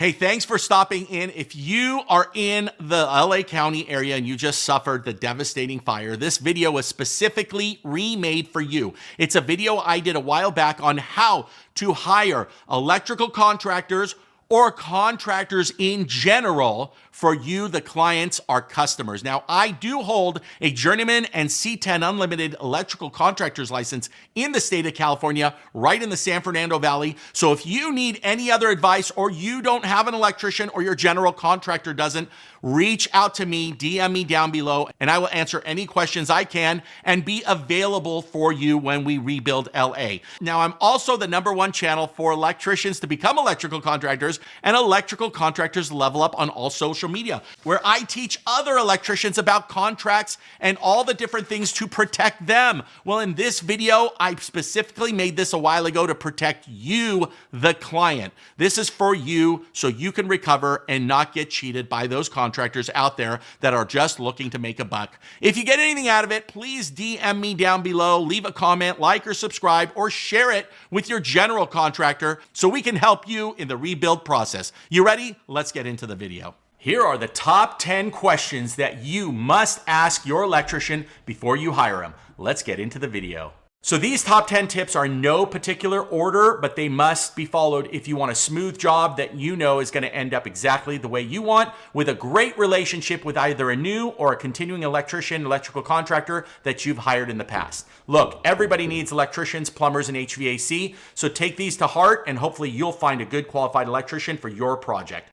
Hey, thanks for stopping in. If you are in the LA County area and you just suffered the devastating fire, this video was specifically remade for you. It's a video I did a while back on how to hire electrical contractors or contractors in general for you, the clients, our customers. Now, I do hold a journeyman and C10 unlimited electrical contractor's license in the state of California, right in the San Fernando Valley. So if you need any other advice or you don't have an electrician or your general contractor doesn't, reach out to me, DM me down below, and I will answer any questions I can and be available for you when we rebuild LA. Now, I'm also the #1 channel for electricians to become electrical contractors and electrical contractors level up on all social media, where I teach other electricians about contracts and all the different things to protect them. Well, in this video, I specifically made this a while ago to protect you, the client. This is for you so you can recover and not get cheated by those contractors out there that are just looking to make a buck. If you get anything out of it, please DM me down below, leave a comment, like or subscribe, or share it with your general contractor so we can help you in the rebuild process. You ready? Let's get into the video. Here are the top 10 questions that you must ask your electrician before you hire him. Let's get into the video. So these top 10 tips are in no particular order, but they must be followed if you want a smooth job that you know is going to end up exactly the way you want, with a great relationship with either a new or a continuing electrician, electrical contractor that you've hired in the past. Look, everybody needs electricians, plumbers, and HVAC, so take these to heart and hopefully you'll find a good qualified electrician for your project.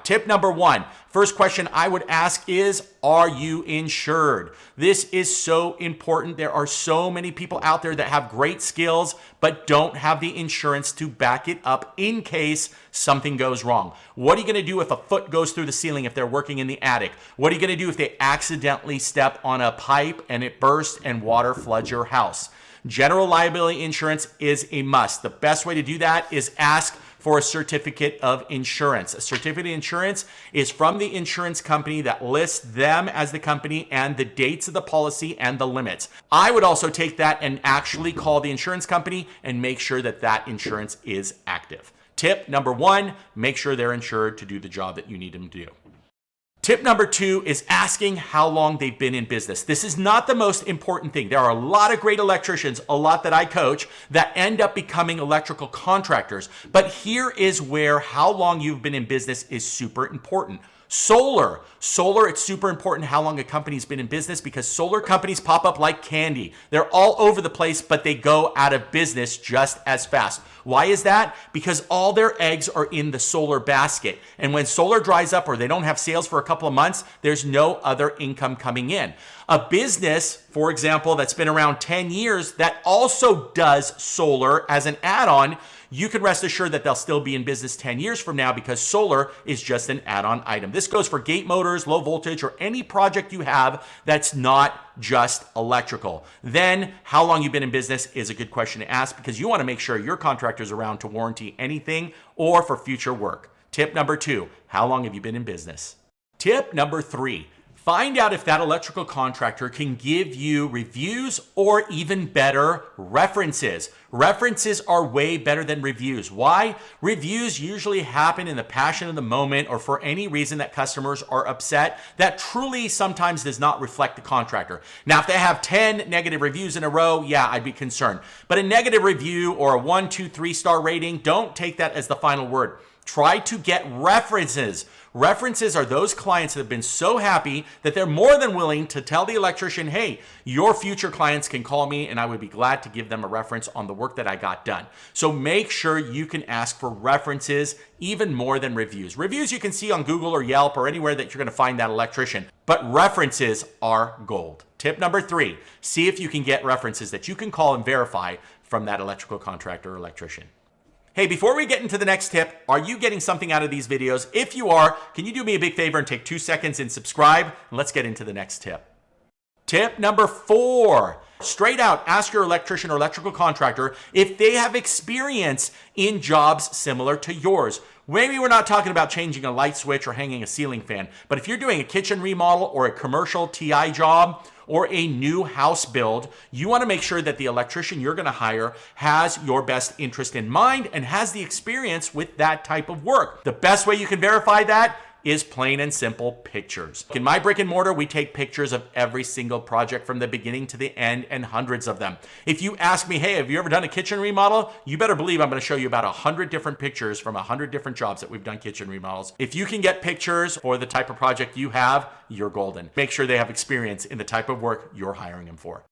Tip number 1, first question I would ask is, are you insured? This is so important. There are so many people out there that have great skills, but don't have the insurance to back it up in case something goes wrong. What are you gonna do if a foot goes through the ceiling if they're working in the attic? What are you gonna do if they accidentally step on a pipe and it bursts and water floods your house? General liability insurance is a must. The best way to do that is ask for a certificate of insurance. A certificate of insurance is from the insurance company that lists them as the company and the dates of the policy and the limits. I would also take that and actually call the insurance company and make sure that that insurance is active. Tip number 1, make sure they're insured to do the job that you need them to do. Tip number 2 is asking how long they've been in business. This is not the most important thing. There are a lot of great electricians, a lot that I coach, that end up becoming electrical contractors. But here is where how long you've been in business is super important. Solar, it's super important how long a company's been in business because solar companies pop up like candy. They're all over the place, but they go out of business just as fast. Why is that? Because all their eggs are in the solar basket. And when solar dries up or they don't have sales for a couple of months, there's no other income coming in. A business, for example, that's been around 10 years that also does solar as an add-on, you can rest assured that they'll still be in business 10 years from now because solar is just an add-on item. This goes for gate motors, low voltage, or any project you have that's not just electrical. Then, how long you've been in business is a good question to ask because you want to make sure your contractor's around to warranty anything or for future work. Tip number 2, how long have you been in business? Tip number 3, find out if that electrical contractor can give you reviews or even better, references. References are way better than reviews. Why? Reviews usually happen in the passion of the moment or for any reason that customers are upset that truly sometimes does not reflect the contractor. Now, if they have 10 negative reviews in a row, yeah, I'd be concerned. But a negative review or a 1, 2, 3-star rating, don't take that as the final word. Try to get references. References are those clients that have been so happy that they're more than willing to tell the electrician, hey, your future clients can call me and I would be glad to give them a reference on the work that I got done. So make sure you can ask for references even more than reviews. Reviews you can see on Google or Yelp or anywhere that you're going to find that electrician, but references are gold. Tip number 3, see if you can get references that you can call and verify from that electrical contractor or electrician. Hey, before we get into the next tip, are you getting something out of these videos? If you are, can you do me a big favor and take 2 seconds and subscribe? And let's get into the next tip. Tip number 4, Straight out, ask your electrician or electrical contractor if they have experience in jobs similar to yours. Maybe we're not talking about changing a light switch or hanging a ceiling fan, but if you're doing a kitchen remodel or a commercial TI job or a new house build, you want to make sure that the electrician you're going to hire has your best interest in mind and has the experience with that type of work. The best way you can verify that is plain and simple pictures. In my brick and mortar, we take pictures of every single project from the beginning to the end, and hundreds of them. If you ask me, hey, have you ever done a kitchen remodel? You better believe I'm going to show you about 100 different pictures from 100 different jobs that we've done kitchen remodels. If you can get pictures for the type of project you have, you're golden. Make sure they have experience in the type of work you're hiring them for.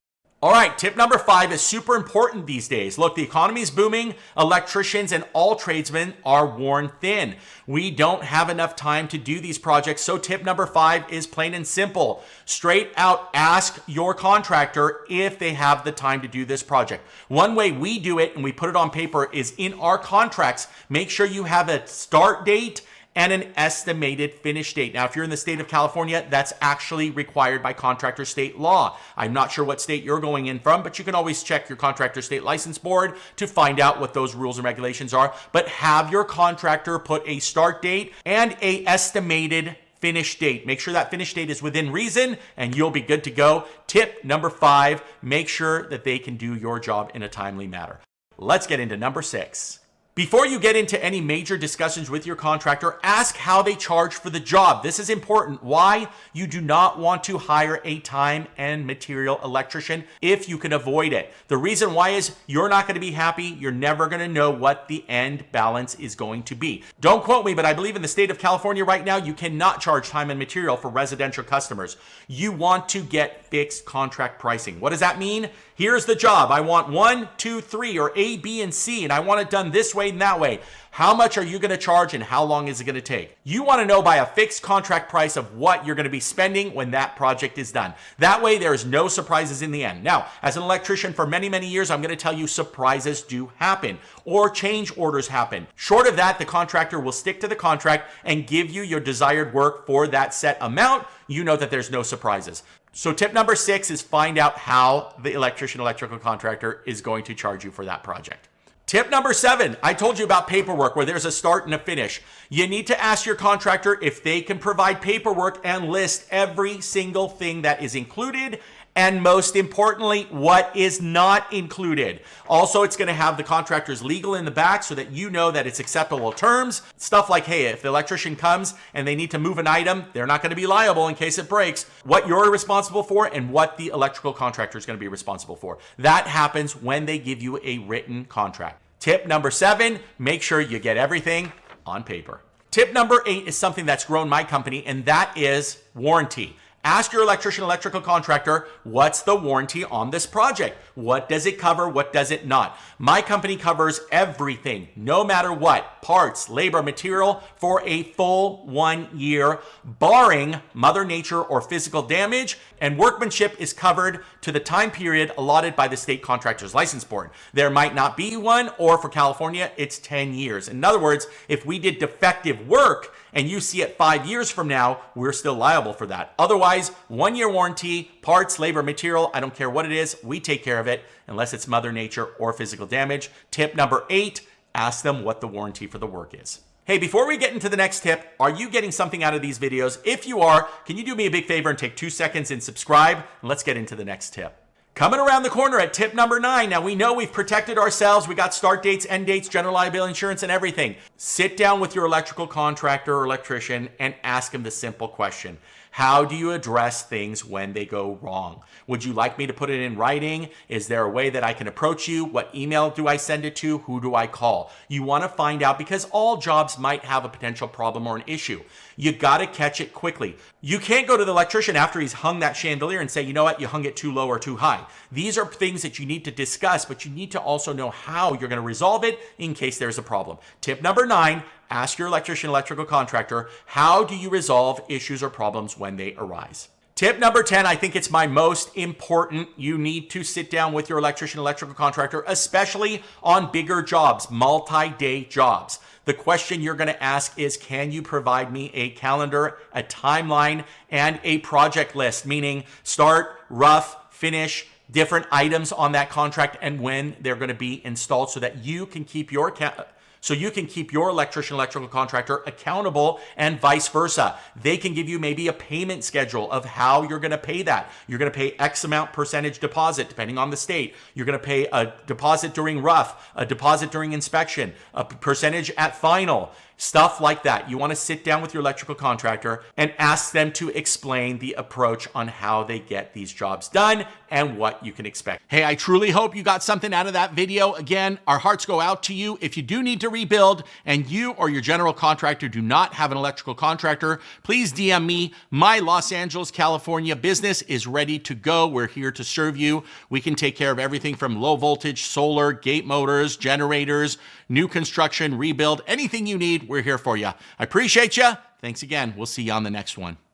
All right, tip number 5 is super important these days. Look, the economy is booming. Electricians and all tradesmen are worn thin. We don't have enough time to do these projects. So tip number 5 is plain and simple. Straight out, ask your contractor if they have the time to do this project. One way we do it, and we put it on paper, is in our contracts. Make sure you have a start date and an estimated finish date. Now, if you're in the state of California, that's actually required by contractor state law. I'm not sure what state you're going in from, but you can always check your contractor state license board to find out what those rules and regulations are. But have your contractor put a start date and a estimated finish date. Make sure that finish date is within reason and you'll be good to go. Tip number 5, make sure that they can do your job in a timely manner. Let's get into number 6. Before you get into any major discussions with your contractor, ask how they charge for the job. This is important. Why? You do not want to hire a time and material electrician if you can avoid it. The reason why is you're not going to be happy. You're never going to know what the end balance is going to be. Don't quote me, but I believe in the state of California right now, you cannot charge time and material for residential customers. You want to get fixed contract pricing. What does that mean? Here's the job. I want 1, 2, 3, or A, B, and C, and I want it done this way and that way. How much are you going to charge and how long is it going to take? You want to know by a fixed contract price of what you're going to be spending when that project is done. That way there's no surprises in the end. Now, as an electrician for many, many years, I'm going to tell you surprises do happen or change orders happen. Short of that, the contractor will stick to the contract and give you your desired work for that set amount. You know that there's no surprises. So tip number 6 is find out how the electrical contractor is going to charge you for that project. Tip number 7, I told you about paperwork where there's a start and a finish. You need to ask your contractor if they can provide paperwork and list every single thing that is included and most importantly, what is not included. Also, it's going to have the contractor's legal in the back so that you know that it's acceptable terms. Stuff like, hey, if the electrician comes and they need to move an item, they're not going to be liable in case it breaks. What you're responsible for and what the electrical contractor is going to be responsible for. That happens when they give you a written contract. Tip number 7, make sure you get everything on paper. Tip number 8 is something that's grown my company, and that is warranty. Ask your electrical contractor, what's the warranty on this project? What does it cover? What does it not? My company covers everything, no matter what, parts, labor, material, for a full 1 year, barring Mother Nature or physical damage, and workmanship is covered to the time period allotted by the state contractor's license board. There might not be one, or for California, it's 10 years. In other words, if we did defective work and you see it 5 years from now, we're still liable for that. Otherwise, 1 year warranty, parts, labor, material, I don't care what it is, we take care of it unless it's Mother Nature or physical damage. Tip number 8, ask them what the warranty for the work is. Hey, before we get into the next tip, are you getting something out of these videos? If you are, can you do me a big favor and take 2 seconds and subscribe? And let's get into the next tip. Coming around the corner at tip number 9. Now, we know we've protected ourselves. We got start dates, end dates, general liability insurance, and everything. Sit down with your electrical contractor or electrician and ask him the simple question. How do you address things when they go wrong? Would you like me to put it in writing? Is there a way that I can approach you? What email do I send it to? Who do I call? You want to find out because all jobs might have a potential problem or an issue. You got to catch it quickly. You can't go to the electrician after he's hung that chandelier and say, you know what, you hung it too low or too high. These are things that you need to discuss, but you need to also know how you're going to resolve it in case there's a problem. Tip number 9, ask your electrical contractor, how do you resolve issues or problems when they arise? Tip number 10, I think it's my most important. You need to sit down with your electrical contractor, especially on bigger jobs, multi-day jobs. The question you're going to ask is, can you provide me a calendar, a timeline, and a project list, meaning start, rough, finish, different items on that contract and when they're going to be installed so that you can keep your electrician, electrical contractor accountable, and vice versa. They can give you maybe a payment schedule of how you're going to pay that. You're going to pay X amount percentage deposit depending on the state. You're going to pay a deposit during rough, a deposit during inspection, a percentage at final. Stuff like that. You want to sit down with your electrical contractor and ask them to explain the approach on how they get these jobs done and what you can expect. Hey, I truly hope you got something out of that video. Again, our hearts go out to you. If you do need to rebuild and you or your general contractor do not have an electrical contractor, please DM me. My Los Angeles, California business is ready to go. We're here to serve you. We can take care of everything from low voltage, solar, gate motors, generators, new construction, rebuild, anything you need. We're here for you. I appreciate you. Thanks again. We'll see you on the next one.